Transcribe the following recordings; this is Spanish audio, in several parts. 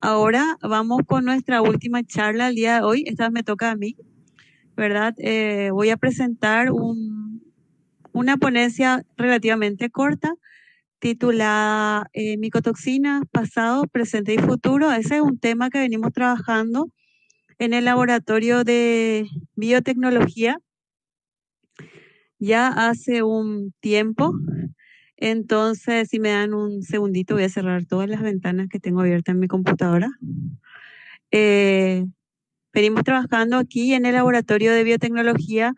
ahora vamos con nuestra última charla el día de hoy. Esta vez me toca a mí, ¿verdad? Voy a presentar una ponencia relativamente corta titulada Micotoxinas, pasado, presente y futuro. Ese es un tema que venimos trabajando en el laboratorio de biotecnología ya hace un tiempo. Entonces, si me dan un segundito, voy a cerrar todas las ventanas que tengo abiertas en mi computadora. Eh, Venimos trabajando aquí en el laboratorio de biotecnología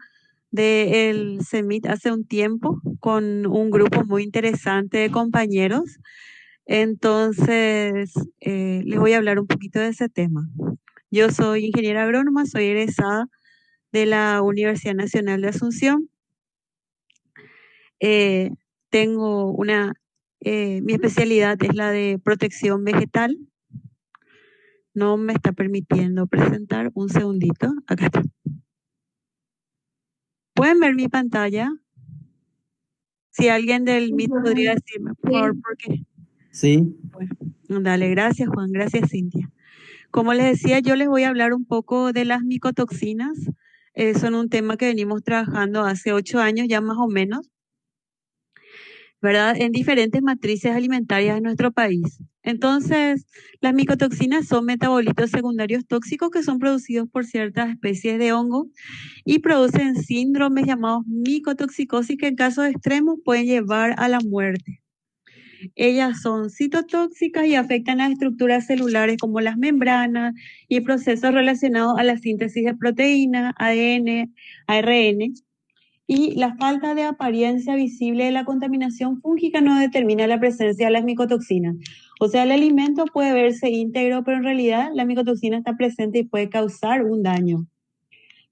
del CEMIT hace un tiempo con un grupo muy interesante de compañeros. Entonces, les voy a hablar un poquito de ese tema. Yo soy ingeniera agrónoma, soy egresada de la Universidad Nacional de Asunción. Eh, tengo mi especialidad es la de protección vegetal. No me está permitiendo presentar. Un segundito. Acá está. ¿Pueden ver mi pantalla? Si alguien del Meet podría decirme, por favor, Sí. por qué. Sí, Bueno, dale, gracias Juan, gracias Cintia. Como les decía, yo les voy a hablar un poco de las micotoxinas. Son un tema que venimos trabajando hace 8 años ya más o menos, ¿verdad? En diferentes matrices alimentarias de nuestro país. Entonces, las micotoxinas son metabolitos secundarios tóxicos que son producidos por ciertas especies de hongo y producen síndromes llamados micotoxicosis que en casos extremos pueden llevar a la muerte. Ellas son citotóxicas y afectan las estructuras celulares como las membranas y procesos relacionados a la síntesis de proteínas, ADN, ARN. Y la falta de apariencia visible de la contaminación fúngica no determina la presencia de las micotoxinas. O sea, el alimento puede verse íntegro, pero en realidad la micotoxina está presente y puede causar un daño.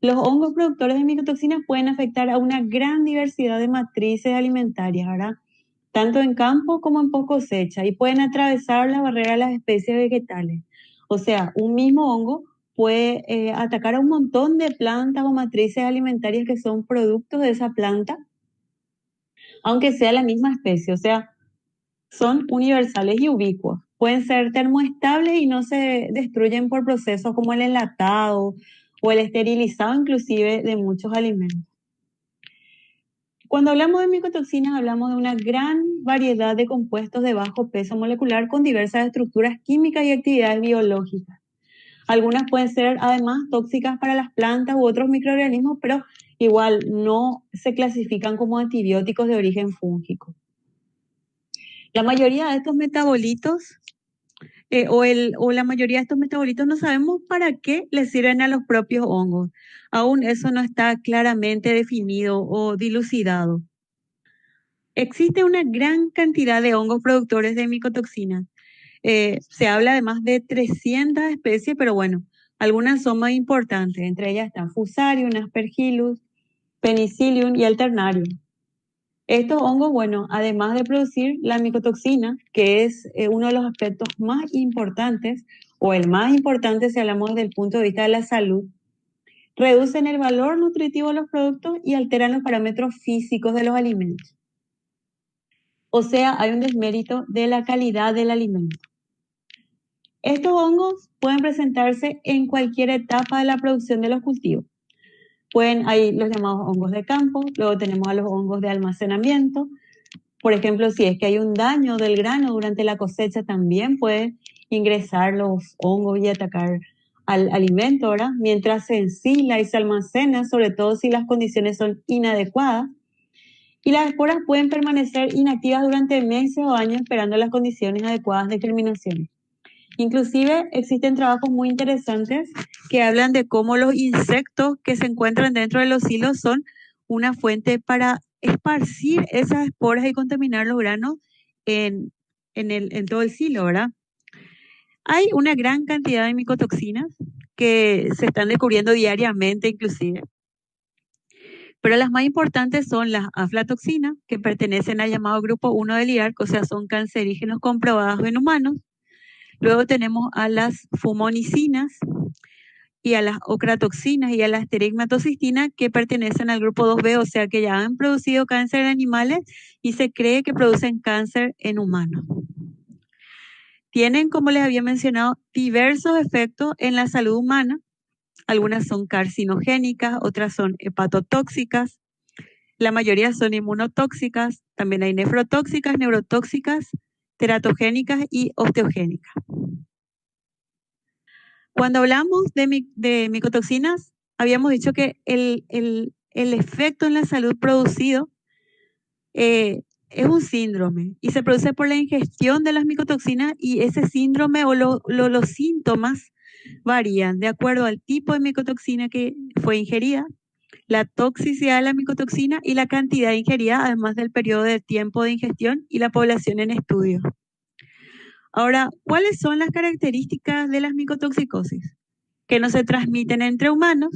Los hongos productores de micotoxinas pueden afectar a una gran diversidad de matrices alimentarias, ¿verdad? Tanto en campo como en post cosecha, y pueden atravesar la barrera de las especies vegetales. O sea, un mismo hongo puede atacar a un montón de plantas o matrices alimentarias que son productos de esa planta, aunque sea la misma especie. O sea, son universales y ubicuos. Pueden ser termoestables y no se destruyen por procesos como el enlatado o el esterilizado inclusive de muchos alimentos. Cuando hablamos de micotoxinas hablamos de una gran variedad de compuestos de bajo peso molecular con diversas estructuras químicas y actividades biológicas. Algunas pueden ser además tóxicas para las plantas u otros microorganismos, pero igual no se clasifican como antibióticos de origen fúngico. La mayoría de estos metabolitos o la mayoría de estos metabolitos no sabemos para qué les sirven a los propios hongos. Aún eso no está claramente definido o dilucidado. Existe una gran cantidad de hongos productores de micotoxinas. Se habla de más de 300 especies, pero bueno, algunas son más importantes. Entre ellas están Fusarium, Aspergillus, Penicillium y Alternarium. Estos hongos, bueno, además de producir la micotoxina, que es uno de los aspectos más importantes, o el más importante si hablamos desde el punto de vista de la salud, reducen el valor nutritivo de los productos y alteran los parámetros físicos de los alimentos. O sea, hay un desmérito de la calidad del alimento. Estos hongos pueden presentarse en cualquier etapa de la producción de los cultivos. Hay los llamados hongos de campo, luego tenemos a los hongos de almacenamiento. Por ejemplo, si es que hay un daño del grano durante la cosecha, también pueden ingresar los hongos y atacar al alimento, ¿verdad? Mientras se ensila y se almacena, sobre todo si las condiciones son inadecuadas. Y las esporas pueden permanecer inactivas durante meses o años esperando las condiciones adecuadas de germinación. Inclusive existen trabajos muy interesantes que hablan de cómo los insectos que se encuentran dentro de los silos son una fuente para esparcir esas esporas y contaminar los granos en todo el silo, ¿verdad? Hay una gran cantidad de micotoxinas que se están descubriendo diariamente inclusive, pero las más importantes son las aflatoxinas, que pertenecen al llamado grupo 1 del IARC, o sea, son cancerígenos comprobados en humanos. Luego tenemos a las fumonicinas y a las ocratoxinas y a la esterigmatosistina que pertenecen al grupo 2B, o sea que ya han producido cáncer en animales y se cree que producen cáncer en humanos. Tienen, como les había mencionado, diversos efectos en la salud humana. Algunas son carcinogénicas, otras son hepatotóxicas, la mayoría son inmunotóxicas, también hay nefrotóxicas, neurotóxicas, teratogénicas y osteogénicas. Cuando hablamos de micotoxinas, habíamos dicho que el efecto en la salud producido es un síndrome y se produce por la ingestión de las micotoxinas, y ese síndrome o los síntomas varían de acuerdo al tipo de micotoxina que fue ingerida, la toxicidad de la micotoxina y la cantidad ingerida, además del periodo de tiempo de ingestión y la población en estudio. Ahora, ¿cuáles son las características de las micotoxicosis? Que no se transmiten entre humanos,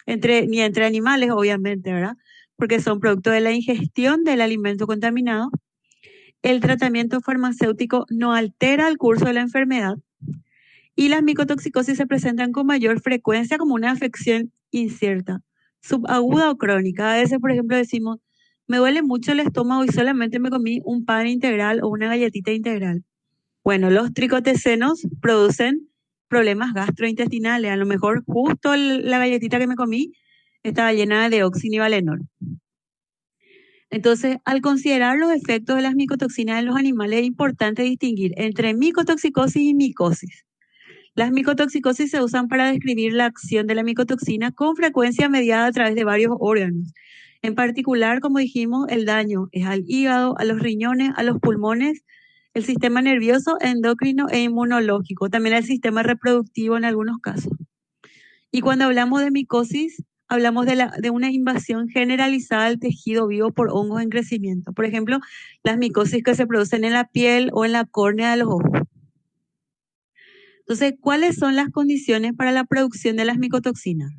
ni entre animales, obviamente, ¿verdad? Porque son producto de la ingestión del alimento contaminado. El tratamiento farmacéutico no altera el curso de la enfermedad. Y las micotoxicosis se presentan con mayor frecuencia como una afección incierta, subaguda o crónica. A veces, por ejemplo, decimos, me duele mucho el estómago y solamente me comí un pan integral o una galletita integral. Bueno, los tricotecenos producen problemas gastrointestinales. A lo mejor justo la galletita que me comí estaba llena de deoxinivalenol. Entonces, al considerar los efectos de las micotoxinas en los animales, es importante distinguir entre micotoxicosis y micosis. Las micotoxicosis se usan para describir la acción de la micotoxina con frecuencia mediada a través de varios órganos. En particular, como dijimos, el daño es al hígado, a los riñones, a los pulmones, el sistema nervioso, endocrino e inmunológico, también al sistema reproductivo en algunos casos. Y cuando hablamos de micosis, hablamos de una invasión generalizada del tejido vivo por hongos en crecimiento. Por ejemplo, las micosis que se producen en la piel o en la córnea de los ojos. Entonces, ¿cuáles son las condiciones para la producción de las micotoxinas?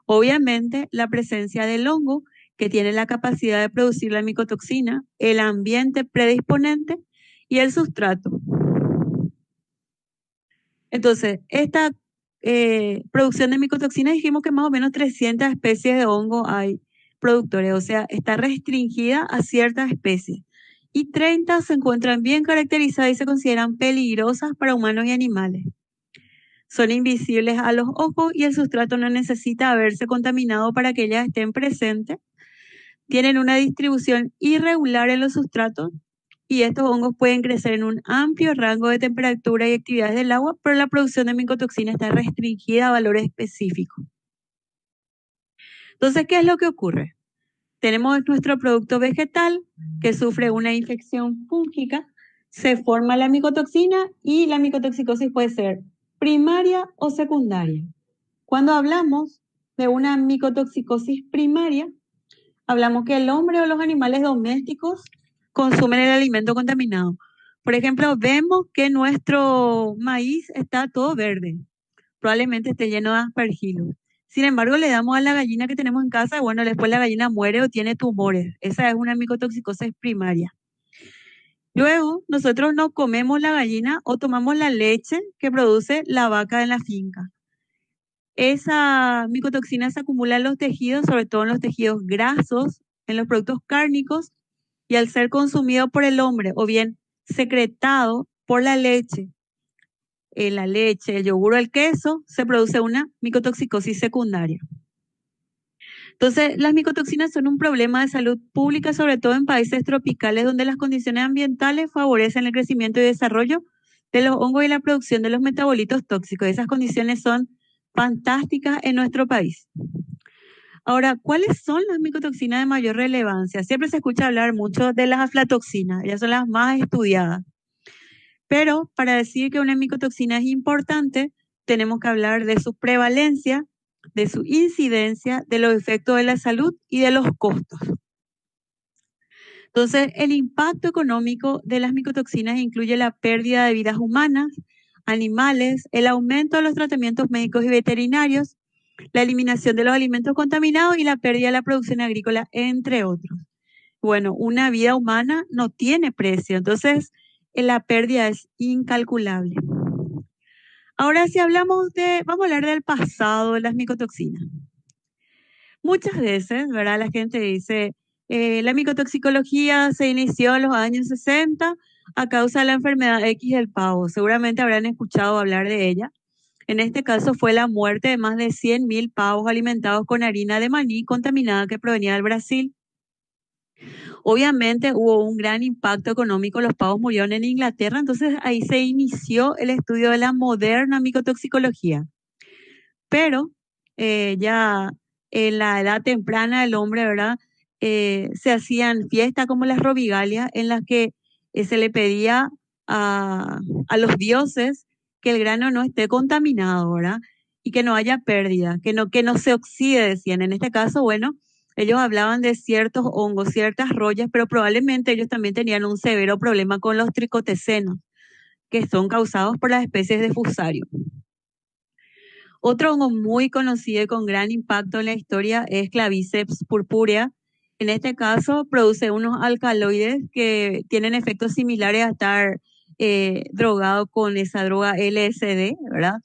Obviamente, la presencia del hongo, que tiene la capacidad de producir la micotoxina, el ambiente predisponente y el sustrato. Entonces, esta producción de micotoxinas, dijimos que más o menos 300 especies de hongo hay productores, o sea, está restringida a ciertas especies. Y 30 se encuentran bien caracterizadas y se consideran peligrosas para humanos y animales. Son invisibles a los ojos y el sustrato no necesita haberse contaminado para que ellas estén presentes. Tienen una distribución irregular en los sustratos y estos hongos pueden crecer en un amplio rango de temperatura y actividades del agua, pero la producción de micotoxina está restringida a valores específicos. Entonces, ¿qué es lo que ocurre? Tenemos nuestro producto vegetal que sufre una infección fúngica, se forma la micotoxina y la micotoxicosis puede ser primaria o secundaria. Cuando hablamos de una micotoxicosis primaria, hablamos que el hombre o los animales domésticos consumen el alimento contaminado. Por ejemplo, vemos que nuestro maíz está todo verde, probablemente esté lleno de aspergilos. Sin embargo, le damos a la gallina que tenemos en casa y bueno, después la gallina muere o tiene tumores. Esa es una micotoxicosis primaria. Luego, nosotros no comemos la gallina o tomamos la leche que produce la vaca en la finca. Esa micotoxina se acumula en los tejidos, sobre todo en los tejidos grasos, en los productos cárnicos, y al ser consumido por el hombre o bien secretado por la leche, el yogur o el queso, se produce una micotoxicosis secundaria. Entonces, las micotoxinas son un problema de salud pública, sobre todo en países tropicales donde las condiciones ambientales favorecen el crecimiento y desarrollo de los hongos y la producción de los metabolitos tóxicos. Esas condiciones son fantásticas en nuestro país. Ahora, ¿cuáles son las micotoxinas de mayor relevancia? Siempre se escucha hablar mucho de las aflatoxinas, ellas son las más estudiadas. Pero para decir que una micotoxina es importante, tenemos que hablar de su prevalencia, de su incidencia, de los efectos de la salud y de los costos. Entonces, el impacto económico de las micotoxinas incluye la pérdida de vidas humanas, animales, el aumento de los tratamientos médicos y veterinarios, la eliminación de los alimentos contaminados y la pérdida de la producción agrícola, entre otros. Bueno, una vida humana no tiene precio, entonces la pérdida es incalculable. Ahora, si vamos a hablar del pasado de las micotoxinas. Muchas veces, ¿verdad? La gente dice, La micotoxicología se inició en los años 60 a causa de la enfermedad X del pavo. Seguramente habrán escuchado hablar de ella. En este caso fue la muerte de más de 100.000 pavos alimentados con harina de maní contaminada que provenía del Brasil. Obviamente hubo un gran impacto económico, los pavos murieron en Inglaterra, entonces ahí se inició el estudio de la moderna micotoxicología. Pero ya en la edad temprana del hombre, ¿verdad? Se hacían fiestas como las Robigalias en las que se le pedía a los dioses que el grano no esté contaminado, ¿verdad? Y que no haya pérdida, que no se oxide, decían. En este caso, bueno, ellos hablaban de ciertos hongos, ciertas rollas, pero probablemente ellos también tenían un severo problema con los tricotesenos, que son causados por las especies de Fusarium. Otro hongo muy conocido y con gran impacto en la historia es Claviceps purpurea. En este caso produce unos alcaloides que tienen efectos similares a estar drogado con esa droga LSD, ¿verdad?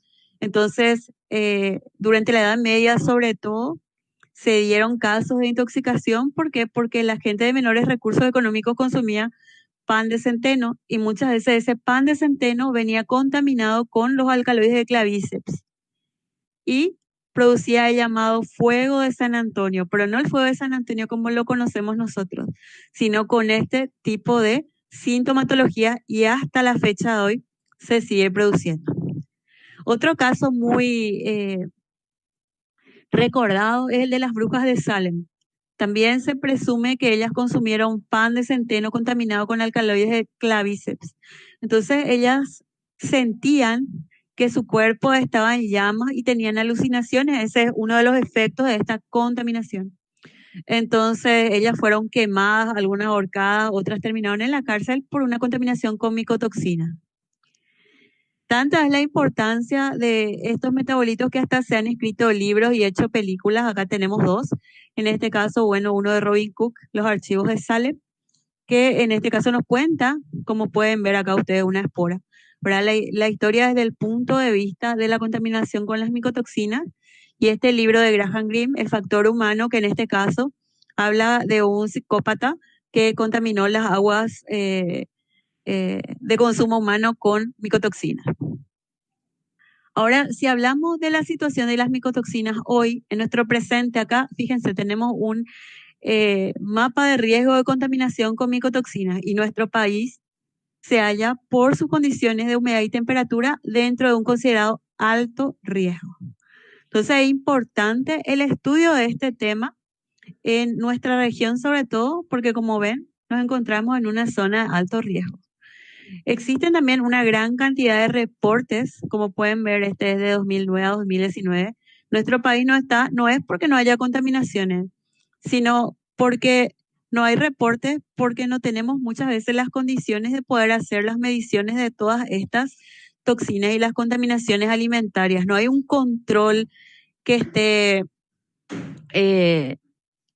Entonces, durante la Edad Media sobre todo, se dieron casos de intoxicación. ¿Por qué? Porque la gente de menores recursos económicos consumía pan de centeno y muchas veces ese pan de centeno venía contaminado con los alcaloides de Claviceps y producía el llamado fuego de San Antonio, pero no el fuego de San Antonio como lo conocemos nosotros, sino con este tipo de sintomatología y hasta la fecha de hoy se sigue produciendo. Otro caso muy recordado es el de las brujas de Salem. También se presume que ellas consumieron pan de centeno contaminado con alcaloides de Claviceps. Entonces ellas sentían que su cuerpo estaba en llamas y tenían alucinaciones. Ese es uno de los efectos de esta contaminación. Entonces ellas fueron quemadas, algunas ahorcadas, otras terminaron en la cárcel por una contaminación con micotoxina. Tanta es la importancia de estos metabolitos que hasta se han escrito libros y hecho películas. Acá tenemos dos. En este caso, bueno, uno de Robin Cook, Los archivos de Salem, que en este caso nos cuenta, como pueden ver acá ustedes, una espora. La historia desde el punto de vista de la contaminación con las micotoxinas. Y este libro de Graham Greene, El factor humano, que en este caso habla de un psicópata que contaminó las aguas de consumo humano con micotoxinas. Ahora, si hablamos de la situación de las micotoxinas hoy, en nuestro presente acá, fíjense, tenemos un mapa de riesgo de contaminación con micotoxinas y nuestro país se halla por sus condiciones de humedad y temperatura dentro de un considerado alto riesgo. Entonces es importante el estudio de este tema en nuestra región, sobre todo porque, como ven, nos encontramos en una zona de alto riesgo. Existen también una gran cantidad de reportes, como pueden ver, este es de 2009 a 2019. Nuestro país no es porque no haya contaminaciones, sino porque no hay reportes, porque no tenemos muchas veces las condiciones de poder hacer las mediciones de todas estas toxinas y las contaminaciones alimentarias. No hay un control que esté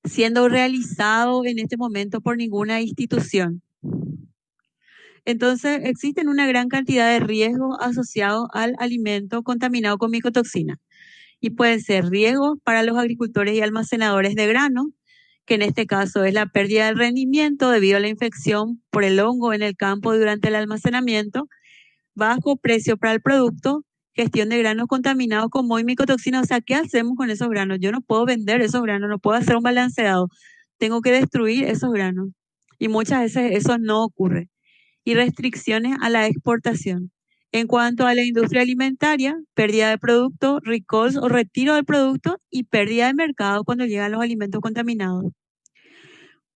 siendo realizado en este momento por ninguna institución. Entonces, existen una gran cantidad de riesgos asociados al alimento contaminado con micotoxina y pueden ser riesgos para los agricultores y almacenadores de grano, que en este caso es la pérdida del rendimiento debido a la infección por el hongo en el campo durante el almacenamiento, bajo precio para el producto, gestión de granos contaminados con moho y micotoxina. O sea, ¿qué hacemos con esos granos? Yo no puedo vender esos granos, no puedo hacer un balanceado, tengo que destruir esos granos. Y muchas veces eso no ocurre. Y restricciones a la exportación. En cuanto a la industria alimentaria, pérdida de producto, recalls o retiro del producto y pérdida de mercado cuando llegan los alimentos contaminados.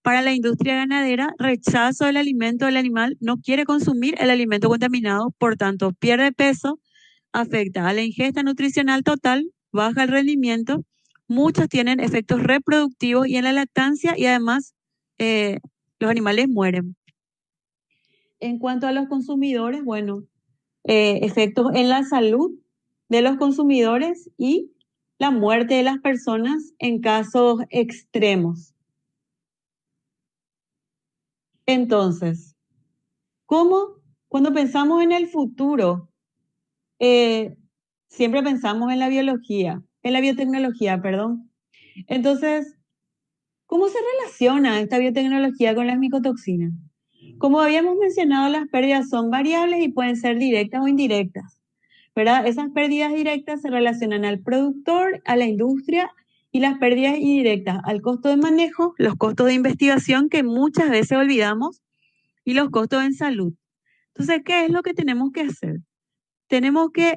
Para la industria ganadera, rechazo del alimento del animal, no quiere consumir el alimento contaminado, por tanto pierde peso, afecta a la ingesta nutricional total, baja el rendimiento, muchos tienen efectos reproductivos y en la lactancia y además los animales mueren. En cuanto a los consumidores, bueno, efectos en la salud de los consumidores y la muerte de las personas en casos extremos. Entonces, ¿cómo? Cuando pensamos en el futuro, siempre pensamos en la biología, en la biotecnología, perdón. Entonces, ¿Cómo se relaciona esta biotecnología con las micotoxinas? Como habíamos mencionado, las pérdidas son variables y pueden ser directas o indirectas, ¿verdad? Esas pérdidas directas se relacionan al productor, a la industria, y las pérdidas indirectas al costo de manejo, los costos de investigación que muchas veces olvidamos y los costos en salud. Entonces, ¿qué es lo que tenemos que hacer? Tenemos que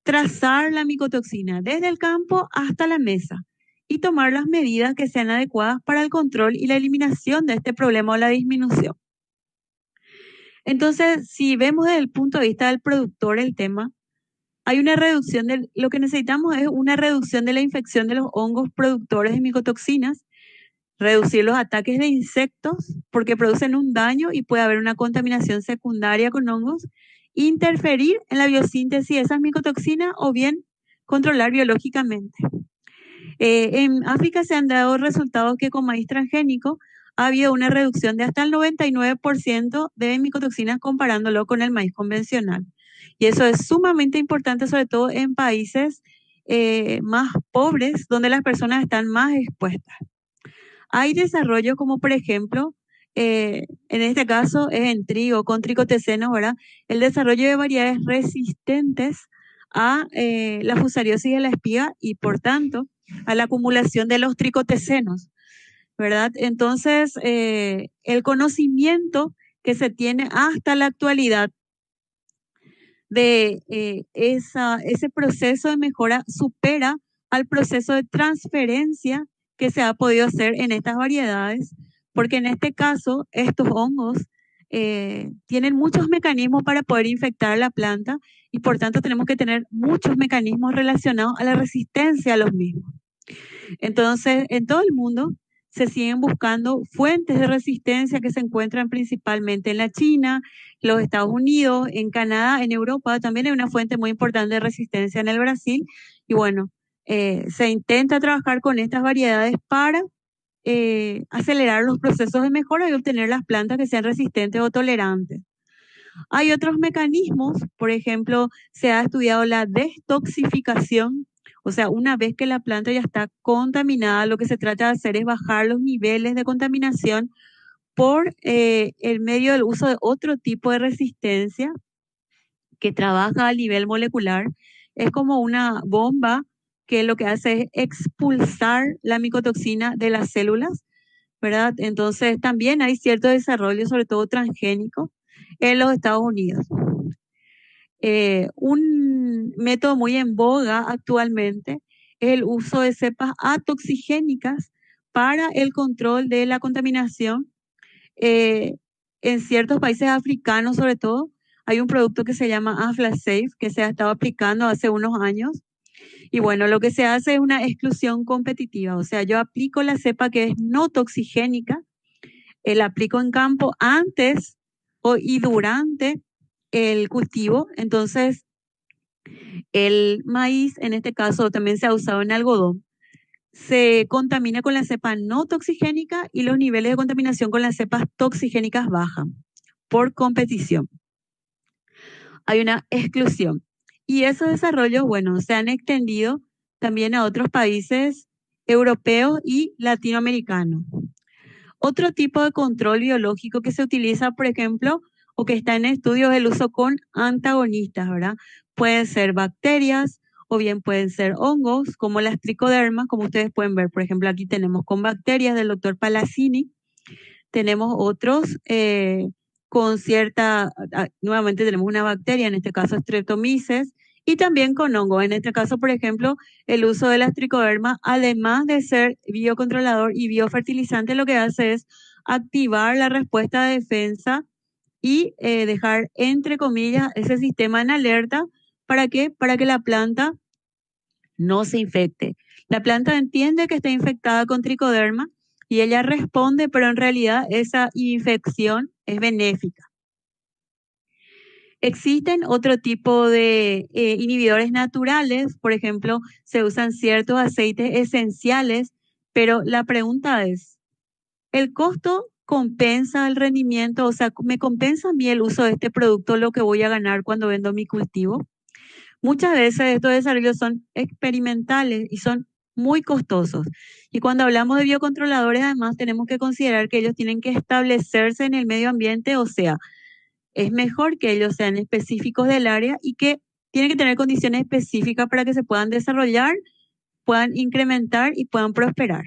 trazar la micotoxina desde el campo hasta la mesa y tomar las medidas que sean adecuadas para el control y la eliminación de este problema o la disminución. Entonces, si vemos desde el punto de vista del productor el tema, hay una reducción lo que necesitamos es una reducción de la infección de los hongos productores de micotoxinas, reducir los ataques de insectos porque producen un daño y puede haber una contaminación secundaria con hongos, interferir en la biosíntesis de esas micotoxinas o bien controlar biológicamente. En África se han dado resultados que con maíz transgénico ha habido una reducción de hasta el 99% de micotoxinas comparándolo con el maíz convencional. Y eso es sumamente importante, sobre todo en países más pobres, donde las personas están más expuestas. Hay desarrollos como, por ejemplo, en este caso es en trigo, con tricotecenos, ¿verdad? El desarrollo de variedades resistentes a la fusariosis de la espiga y, por tanto, a la acumulación de los tricotecenos, ¿verdad? Entonces, el conocimiento que se tiene hasta la actualidad de ese proceso de mejora supera al proceso de transferencia que se ha podido hacer en estas variedades, porque en este caso estos hongos tienen muchos mecanismos para poder infectar la planta y por tanto tenemos que tener muchos mecanismos relacionados a la resistencia a los mismos. Entonces, en todo el mundo se siguen buscando fuentes de resistencia que se encuentran principalmente en la China, los Estados Unidos, en Canadá, en Europa. También hay una fuente muy importante de resistencia en el Brasil. Y bueno, se intenta trabajar con estas variedades para acelerar los procesos de mejora y obtener las plantas que sean resistentes o tolerantes. Hay otros mecanismos, por ejemplo, se ha estudiado la detoxificación, o sea, una vez que la planta ya está contaminada, lo que se trata de hacer es bajar los niveles de contaminación por el medio del uso de otro tipo de resistencia que trabaja a nivel molecular. Es como una bomba que lo que hace es expulsar la micotoxina de las células, ¿verdad? Entonces también hay cierto desarrollo, sobre todo transgénico, en los Estados Unidos. Un método muy en boga actualmente es el uso de cepas atoxigénicas para el control de la contaminación. En ciertos países africanos, sobre todo, hay un producto que se llama AflaSafe que se ha estado aplicando hace unos años. Y bueno, lo que se hace es una exclusión competitiva. O sea, yo aplico la cepa que es no toxigénica, la aplico en campo antes y durante el cultivo. Entonces, el maíz, en este caso también se ha usado en algodón, se contamina con la cepa no toxigénica y los niveles de contaminación con las cepas toxigénicas bajan por competición. Hay una exclusión. Y esos desarrollos, bueno, se han extendido también a otros países europeos y latinoamericanos. Otro tipo de control biológico que se utiliza, por ejemplo, o que está en estudio es el uso con antagonistas, ¿verdad? Pueden ser bacterias o bien pueden ser hongos, como las tricodermas, como ustedes pueden ver. Por ejemplo, aquí tenemos con bacterias del doctor Palazzini. Tenemos otros con nuevamente tenemos una bacteria, en este caso Streptomyces, y también con hongos. En este caso, por ejemplo, el uso de las tricodermas, además de ser biocontrolador y biofertilizante, lo que hace es activar la respuesta de defensa y dejar, entre comillas, ese sistema en alerta. ¿Para qué? Para que la planta no se infecte. La planta entiende que está infectada con tricoderma y ella responde, pero en realidad esa infección es benéfica. Existen otro tipo de inhibidores naturales, por ejemplo, se usan ciertos aceites esenciales, pero la pregunta es, ¿el costo compensa el rendimiento? O sea, ¿me compensa a mí el uso de este producto lo que voy a ganar cuando vendo mi cultivo? Muchas veces estos desarrollos son experimentales y son muy costosos. Y cuando hablamos de biocontroladores, además tenemos que considerar que ellos tienen que establecerse en el medio ambiente, o sea, es mejor que ellos sean específicos del área y que tienen que tener condiciones específicas para que se puedan desarrollar, puedan incrementar y puedan prosperar.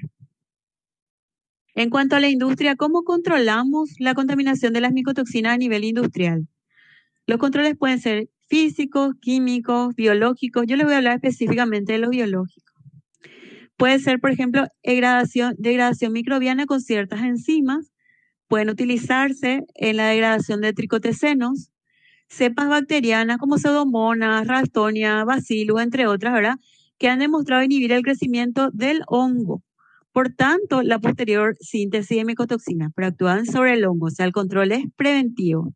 En cuanto a la industria, ¿cómo controlamos la contaminación de las micotoxinas a nivel industrial? Los controles pueden ser físicos, químicos, biológicos. Yo les voy a hablar específicamente de los biológicos. Puede ser, por ejemplo, degradación microbiana con ciertas enzimas. Pueden utilizarse en la degradación de tricotecenos, cepas bacterianas como Pseudomonas, Ralstonia, Bacillus, entre otras, ¿verdad? Que han demostrado inhibir el crecimiento del hongo. Por tanto, la posterior síntesis de micotoxinas, pero actúan sobre el hongo, o sea, el control es preventivo.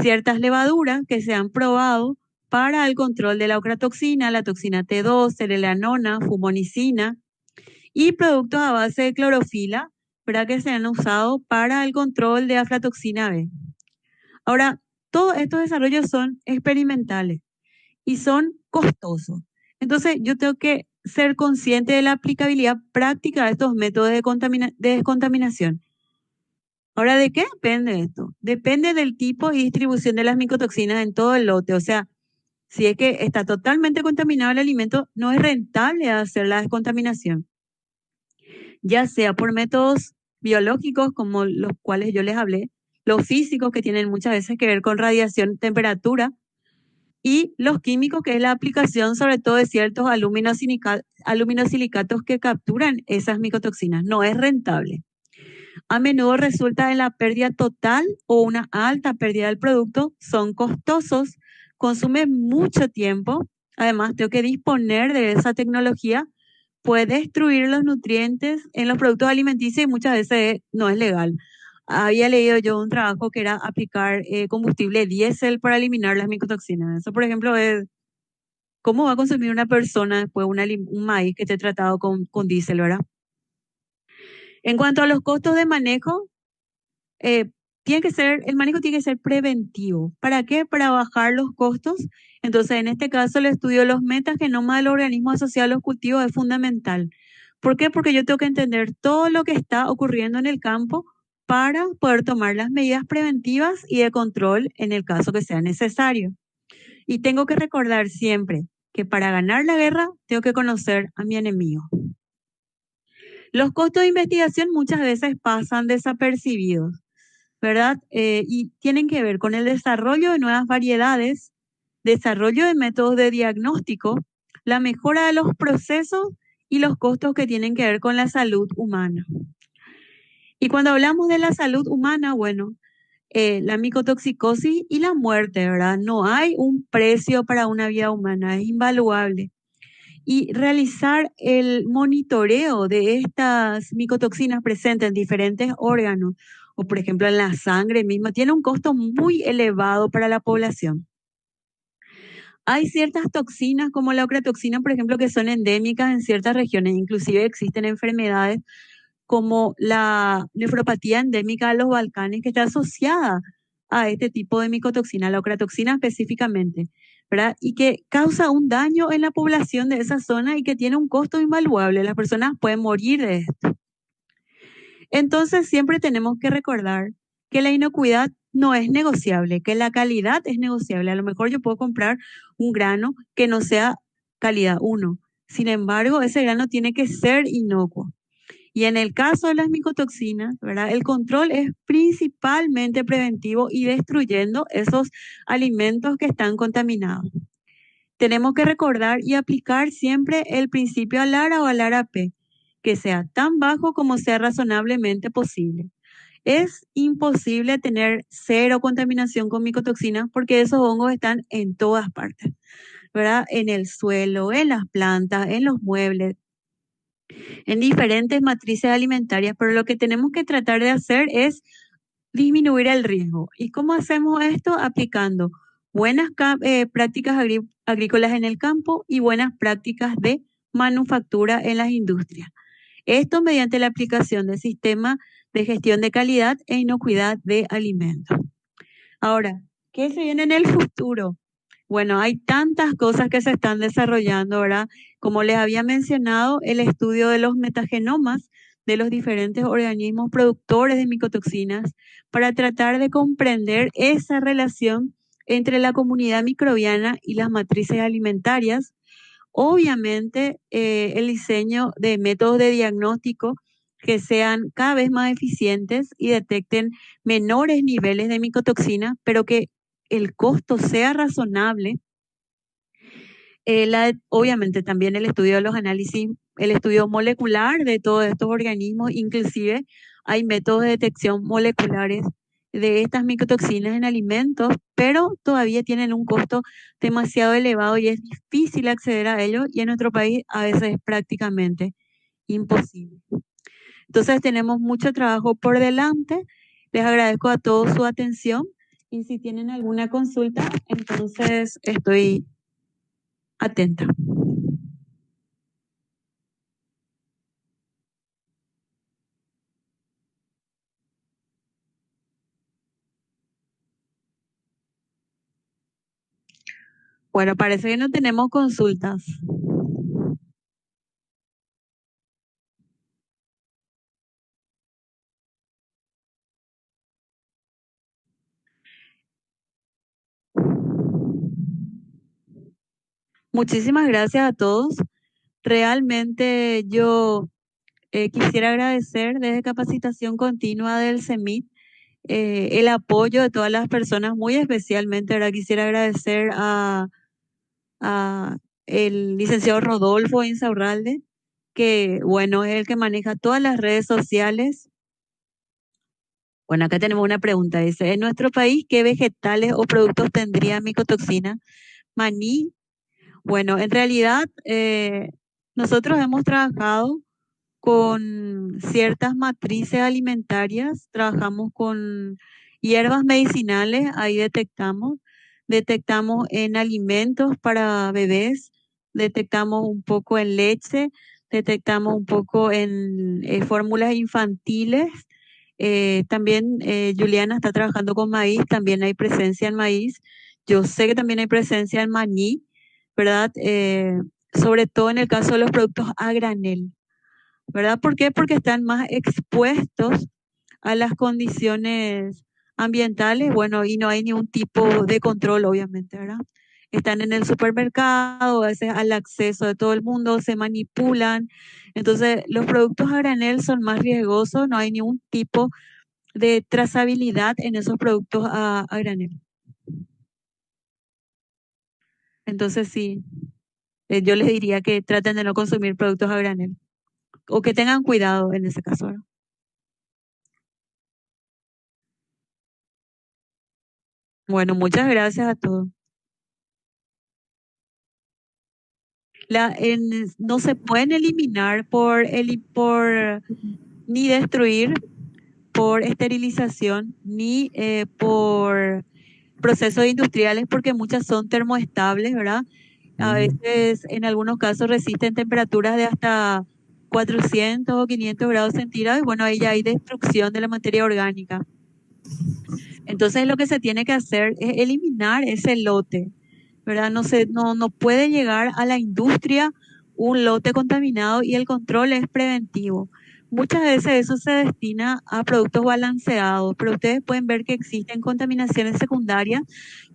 Ciertas levaduras que se han probado para el control de la ocratoxina, la toxina T2, cerelanona, fumonicina y productos a base de clorofila, ¿verdad? Que se han usado para el control de aflatoxina B. Ahora, todos estos desarrollos son experimentales y son costosos. Entonces, yo tengo que ser consciente de la aplicabilidad práctica de estos métodos de descontaminación. Ahora, ¿de qué depende esto? Depende del tipo y distribución de las micotoxinas en todo el lote. O sea, si es que está totalmente contaminado el alimento, no es rentable hacer la descontaminación, ya sea por métodos biológicos como los cuales yo les hablé, los físicos que tienen muchas veces que ver con radiación, temperatura, y los químicos, que es la aplicación sobre todo de ciertos aluminosilicatos que capturan esas micotoxinas. No es rentable. A menudo resulta en la pérdida total o una alta pérdida del producto, son costosos, consumen mucho tiempo, además tengo que disponer de esa tecnología, puede destruir los nutrientes en los productos alimenticios y muchas veces no es legal. Había leído yo un trabajo que era aplicar combustible diésel para eliminar las micotoxinas. Eso, por ejemplo, es cómo va a consumir una persona después un maíz que esté tratado con diésel, ¿verdad? En cuanto a los costos de manejo, eh, el manejo tiene que ser preventivo. ¿Para qué? Para bajar los costos. Entonces, en este caso, el estudio de los metagenomas de los organismos asociados a los cultivos es fundamental. ¿Por qué? Porque yo tengo que entender todo lo que está ocurriendo en el campo para poder tomar las medidas preventivas y de control en el caso que sea necesario. Y tengo que recordar siempre que para ganar la guerra tengo que conocer a mi enemigo. Los costos de investigación muchas veces pasan desapercibidos, ¿verdad? Y tienen que ver con el desarrollo de nuevas variedades, desarrollo de métodos de diagnóstico, la mejora de los procesos y los costos que tienen que ver con la salud humana. Y cuando hablamos de la salud humana, bueno, la micotoxicosis y la muerte, ¿verdad? No hay un precio para una vida humana, es invaluable. Y realizar el monitoreo de estas micotoxinas presentes en diferentes órganos, o por ejemplo en la sangre misma, tiene un costo muy elevado para la población. Hay ciertas toxinas como la ocratoxina, por ejemplo, que son endémicas en ciertas regiones, inclusive existen enfermedades como la nefropatía endémica de los Balcanes, que está asociada a este tipo de micotoxina, la ocratoxina específicamente, ¿verdad? Y que causa un daño en la población de esa zona y que tiene un costo invaluable. Las personas pueden morir de esto. Entonces, siempre tenemos que recordar que la inocuidad no es negociable, que la calidad es negociable. A lo mejor yo puedo comprar un grano que no sea calidad 1. Sin embargo, ese grano tiene que ser inocuo. Y en el caso de las micotoxinas, ¿verdad? El control es principalmente preventivo y destruyendo esos alimentos que están contaminados. Tenemos que recordar y aplicar siempre el principio ALARA o ALARA-P, que sea tan bajo como sea razonablemente posible. Es imposible tener cero contaminación con micotoxinas porque esos hongos están en todas partes, ¿verdad? En el suelo, en las plantas, en los muebles, en diferentes matrices alimentarias, pero lo que tenemos que tratar de hacer es disminuir el riesgo. ¿Y cómo hacemos esto? Aplicando buenas prácticas agrícolas en el campo y buenas prácticas de manufactura en las industrias. Esto mediante la aplicación de sistemas de gestión de calidad e inocuidad de alimentos. Ahora, ¿qué se viene en el futuro? Bueno, hay tantas cosas que se están desarrollando, ¿verdad? Como les había mencionado, el estudio de los metagenomas de los diferentes organismos productores de micotoxinas para tratar de comprender esa relación entre la comunidad microbiana y las matrices alimentarias. Obviamente, el diseño de métodos de diagnóstico que sean cada vez más eficientes y detecten menores niveles de micotoxina, pero que el costo sea razonable. Obviamente también el estudio de los análisis, el estudio molecular de todos estos organismos, inclusive hay métodos de detección moleculares de estas micotoxinas en alimentos, pero todavía tienen un costo demasiado elevado y es difícil acceder a ellos y en nuestro país a veces es prácticamente imposible. Entonces tenemos mucho trabajo por delante. Les agradezco a todos su atención y si tienen alguna consulta, entonces estoy atenta. Bueno, parece que no tenemos consultas. Muchísimas gracias a todos. Realmente yo quisiera agradecer desde Capacitación Continua del CEMIT el apoyo de todas las personas, muy especialmente ahora quisiera agradecer a el licenciado Rodolfo Insaurralde, que bueno, es el que maneja todas las redes sociales. Bueno, acá tenemos una pregunta, dice, ¿en nuestro país qué vegetales o productos tendría micotoxina? Maní. Bueno, en realidad nosotros hemos trabajado con ciertas matrices alimentarias, trabajamos con hierbas medicinales, ahí detectamos en alimentos para bebés, detectamos un poco en leche, detectamos un poco en fórmulas infantiles. También Juliana está trabajando con maíz, también hay presencia en maíz. Yo sé que también hay presencia en maní, ¿verdad? Sobre todo en el caso de los productos a granel. ¿Verdad? ¿Por qué? Porque están más expuestos a las condiciones ambientales, bueno, y no hay ningún tipo de control, obviamente, ¿verdad? Están en el supermercado, a veces al acceso de todo el mundo, se manipulan. Entonces, los productos a granel son más riesgosos, no hay ningún tipo de trazabilidad en esos productos a granel. Entonces, sí, yo les diría que traten de no consumir productos a granel o que tengan cuidado en ese caso, ¿verdad? Bueno, muchas gracias a todos. No se pueden eliminar por ni destruir por esterilización ni por procesos industriales porque muchas son termoestables, ¿verdad? A veces en algunos casos resisten temperaturas de hasta 400 o 500 grados centígrados y bueno, ahí ya hay destrucción de la materia orgánica. Entonces lo que se tiene que hacer es eliminar ese lote, ¿verdad? No puede llegar a la industria un lote contaminado y el control es preventivo. Muchas veces eso se destina a productos balanceados, pero ustedes pueden ver que existen contaminaciones secundarias.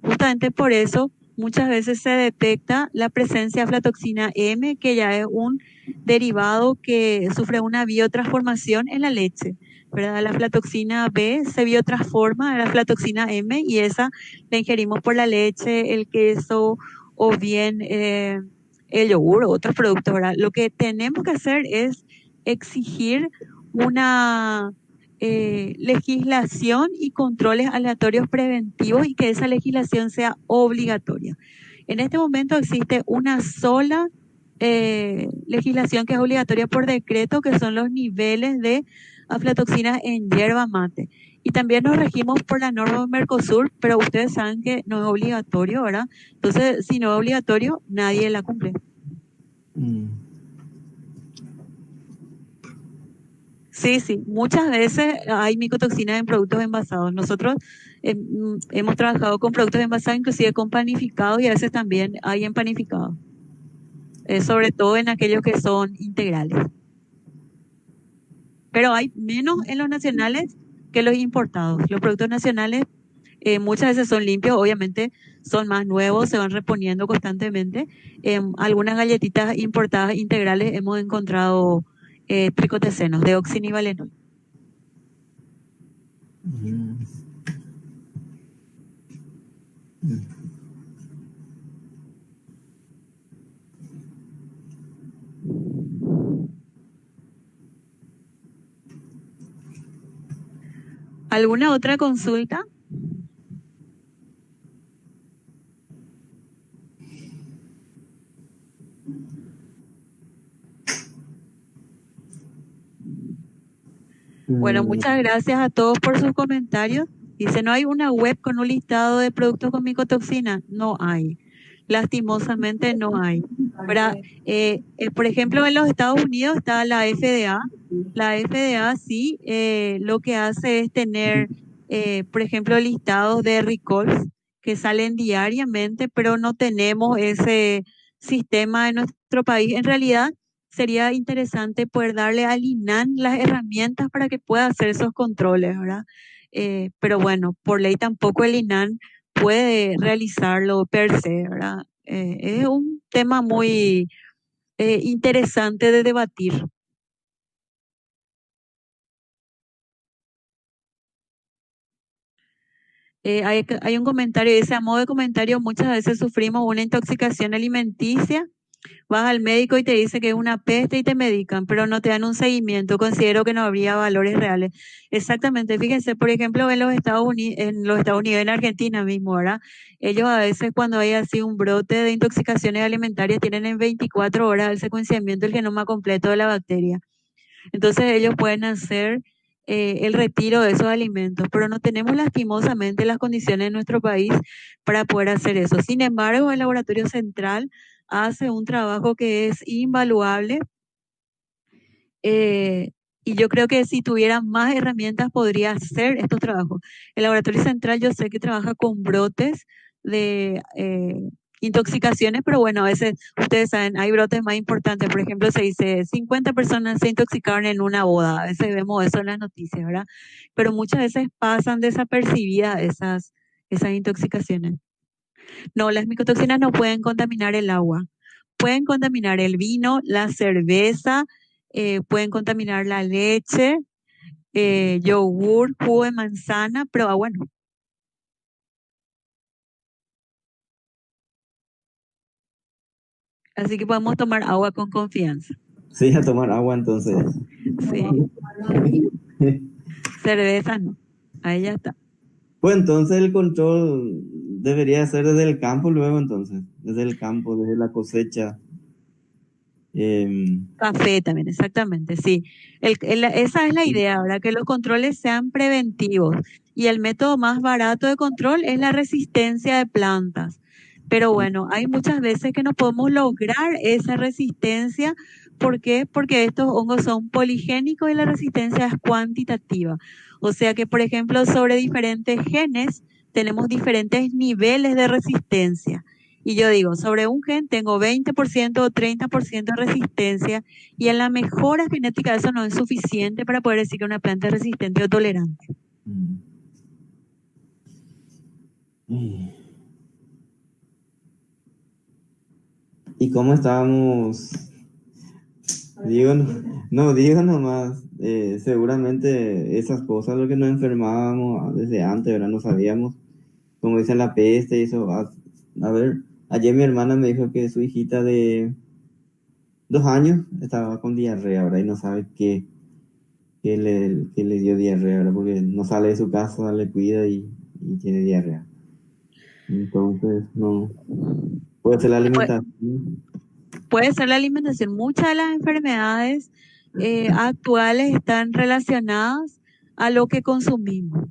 Justamente por eso muchas veces se detecta la presencia de aflatoxina M, que ya es un derivado que sufre una biotransformación en la leche. ¿Verdad? La aflatoxina B se biotransforma a la aflatoxina M y esa la ingerimos por la leche, el queso o bien el yogur o otros productos, ¿verdad? Lo que tenemos que hacer es exigir una legislación y controles aleatorios preventivos y que esa legislación sea obligatoria. En este momento existe una sola legislación que es obligatoria por decreto, que son los niveles de aflatoxinas en yerba mate. Y también nos regimos por la norma Mercosur, pero ustedes saben que no es obligatorio, ¿verdad? Entonces, si no es obligatorio, nadie la cumple. Sí, sí, muchas veces hay micotoxinas en productos envasados. Nosotros Hemos trabajado con productos envasados, inclusive con panificados y a veces también hay empanificados, sobre todo en aquellos que son integrales. Pero hay menos en los nacionales que los importados. Los productos nacionales muchas veces son limpios, obviamente son más nuevos, se van reponiendo constantemente. Algunas galletitas importadas integrales hemos encontrado tricotecenos, deoxinivalenol. Mm. ¿Alguna otra consulta? Bueno, muchas gracias a todos por sus comentarios. Dice, ¿no hay una web con un listado de productos con micotoxina? No hay. Lastimosamente no hay. Por ejemplo, en los Estados Unidos está la FDA. La FDA sí, lo que hace es tener, por ejemplo, listados de recalls que salen diariamente, pero no tenemos ese sistema en nuestro país. En realidad, sería interesante poder darle al INAN las herramientas para que pueda hacer esos controles, ¿verdad? Pero bueno, por ley tampoco el INAN puede realizarlo per se, ¿verdad? Es un tema muy interesante de debatir. Hay un comentario, dice, a modo de comentario, muchas veces sufrimos una intoxicación alimenticia. Vas al médico y te dice que es una peste y te medican, pero no te dan un seguimiento. Considero que no habría valores reales. Exactamente. Fíjense, por ejemplo, en los Estados Unidos, en Argentina mismo, ¿verdad? Ellos a veces cuando hay así un brote de intoxicaciones alimentarias tienen en 24 horas el secuenciamiento, el genoma completo de la bacteria. Entonces ellos pueden hacer el retiro de esos alimentos, pero no tenemos lastimosamente las condiciones en nuestro país para poder hacer eso. Sin embargo, el Laboratorio Central hace un trabajo que es invaluable, eh, y yo creo que si tuviera más herramientas podría hacer estos trabajos. El Laboratorio Central yo sé que trabaja con brotes de intoxicaciones, pero bueno, a veces ustedes saben, hay brotes más importantes. Por ejemplo, se dice 50 personas se intoxicaron en una boda. A veces vemos eso en las noticias, ¿verdad? Pero muchas veces pasan desapercibidas esas intoxicaciones. No, las micotoxinas no pueden contaminar el agua. Pueden contaminar el vino, la cerveza, pueden contaminar la leche, yogur, jugo de manzana, pero agua no. Así que podemos tomar agua con confianza. Sí, a tomar agua entonces. Sí, cerveza no. Ahí ya está. Pues entonces el control debería ser desde el campo luego entonces, desde el campo, desde la cosecha. Em, Café también, exactamente, sí. Esa es la idea, ¿verdad? Que los controles sean preventivos. Y el método más barato de control es la resistencia de plantas. Pero bueno, hay muchas veces que no podemos lograr esa resistencia. ¿Por qué? Porque estos hongos son poligénicos y la resistencia es cuantitativa. O sea que, por ejemplo, sobre diferentes genes tenemos diferentes niveles de resistencia. Y yo digo, sobre un gen tengo 20% o 30% de resistencia y en la mejora genética eso no es suficiente para poder decir que una planta es resistente o tolerante. ¿Y cómo estábamos? Digo, no, digo nomás, seguramente esas cosas, lo que nos enfermábamos desde antes, ¿verdad? No sabíamos, como dicen la peste y eso. A ver, ayer mi hermana me dijo que su hijita de 2 años estaba con diarrea, ¿verdad? Y no sabe qué le dio diarrea, ¿verdad? Porque no sale de su casa, le cuida y tiene diarrea. Entonces, no, puede ser la Puede, alimentación. puede ser la alimentación. Muchas de las enfermedades actuales están relacionadas a lo que consumimos.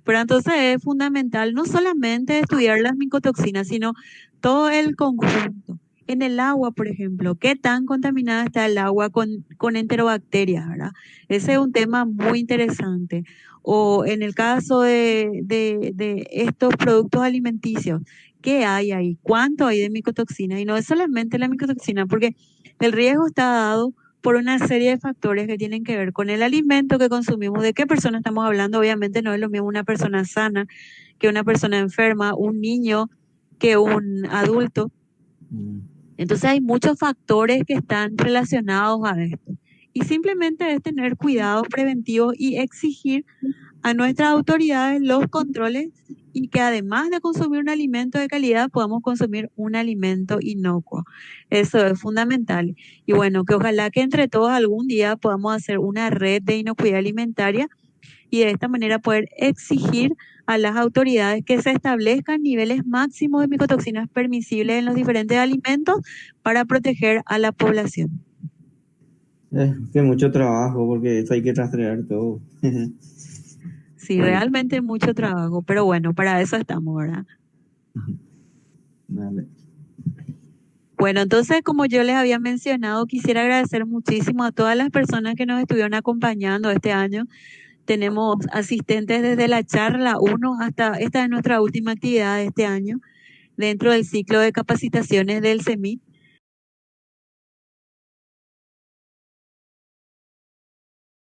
Pero entonces es fundamental no solamente estudiar las micotoxinas, sino todo el conjunto. En el agua, por ejemplo, ¿qué tan contaminada está el agua con enterobacterias, verdad? Ese es un tema muy interesante. O en el caso de estos productos alimenticios, ¿qué hay ahí? ¿Cuánto hay de micotoxina? Y no es solamente la micotoxina, porque el riesgo está dado por una serie de factores que tienen que ver con el alimento que consumimos, de qué persona estamos hablando. Obviamente no es lo mismo una persona sana que una persona enferma, un niño que un adulto. Mm. Entonces hay muchos factores que están relacionados a esto. Y simplemente es tener cuidados preventivos y exigir a nuestras autoridades los controles y que además de consumir un alimento de calidad, podamos consumir un alimento inocuo. Eso es fundamental. Y bueno, que ojalá que entre todos algún día podamos hacer una red de inocuidad alimentaria y de esta manera poder exigir a las autoridades que se establezcan niveles máximos de micotoxinas permisibles en los diferentes alimentos para proteger a la población. Que mucho trabajo, porque eso hay que rastrear todo. Sí, realmente mucho trabajo, pero bueno, para eso estamos, ¿verdad? Dale. Bueno, entonces, como yo les había mencionado, quisiera agradecer muchísimo a todas las personas que nos estuvieron acompañando este año. Tenemos asistentes desde la charla 1 hasta esta es nuestra última actividad de este año dentro del ciclo de capacitaciones del CEMIT.